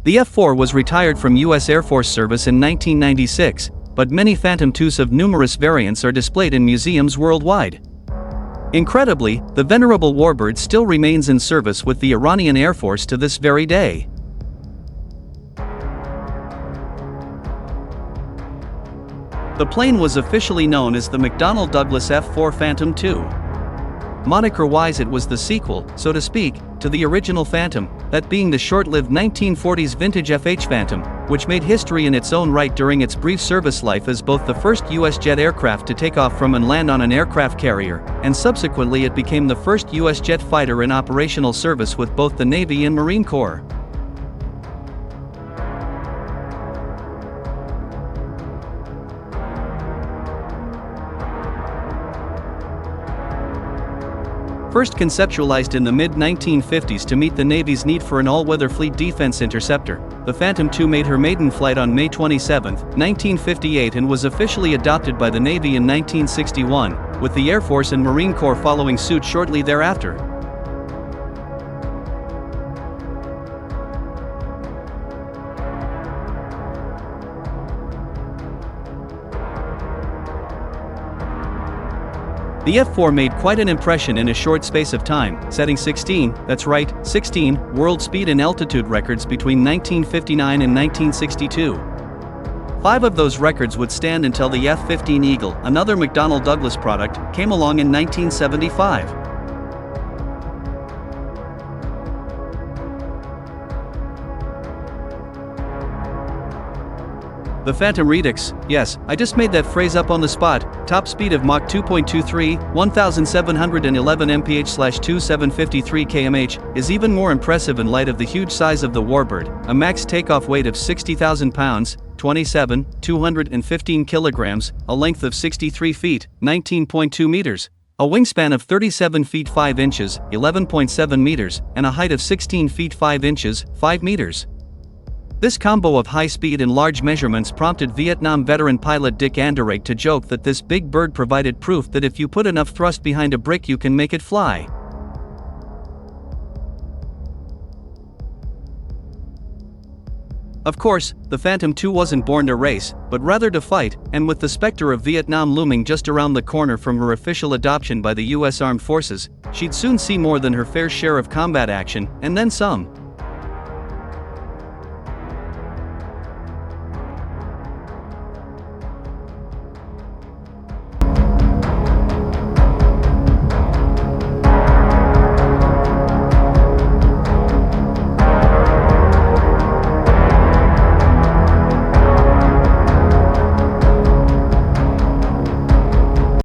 The F-4 was retired from U.S. Air Force service in 1996, but many Phantom IIs of numerous variants are displayed in museums worldwide. Incredibly, the venerable warbird still remains in service with the Iranian Air Force to this very day. The plane was officially known as the McDonnell Douglas F-4 Phantom II. Moniker-wise, it was the sequel, so to speak, to the original Phantom, that being the short-lived 1940s vintage FH Phantom, which made history in its own right during its brief service life as both the first U.S. jet aircraft to take off from and land on an aircraft carrier, and subsequently it became the first U.S. jet fighter in operational service with both the Navy and Marine Corps. First conceptualized in the mid-1950s to meet the Navy's need for an all-weather fleet defense interceptor, the Phantom II made her maiden flight on May 27, 1958 and was officially adopted by the Navy in 1961, with the Air Force and Marine Corps following suit shortly thereafter. The F-4 made quite an impression in a short space of time, setting 16 world speed and altitude records between 1959 and 1962. 5 of those records would stand until the F-15 Eagle, another McDonnell Douglas product, came along in 1975. The Phantom Redux, yes, I just made that phrase up on the spot, top speed of Mach 2.23, 1711 mph/2753 kmh, is even more impressive in light of the huge size of the warbird, a max takeoff weight of 60,000 pounds, 215 kilograms, a length of 63 feet, 19.2 meters, a wingspan of 37 feet 5 inches, 11.7 meters, and a height of 16 feet 5 inches, 5 meters. This combo of high speed and large measurements prompted Vietnam veteran pilot Dick Anderegg to joke that this big bird provided proof that if you put enough thrust behind a brick you can make it fly. Of course, the Phantom II wasn't born to race, but rather to fight, and with the specter of Vietnam looming just around the corner from her official adoption by the U.S. Armed Forces, she'd soon see more than her fair share of combat action, and then some.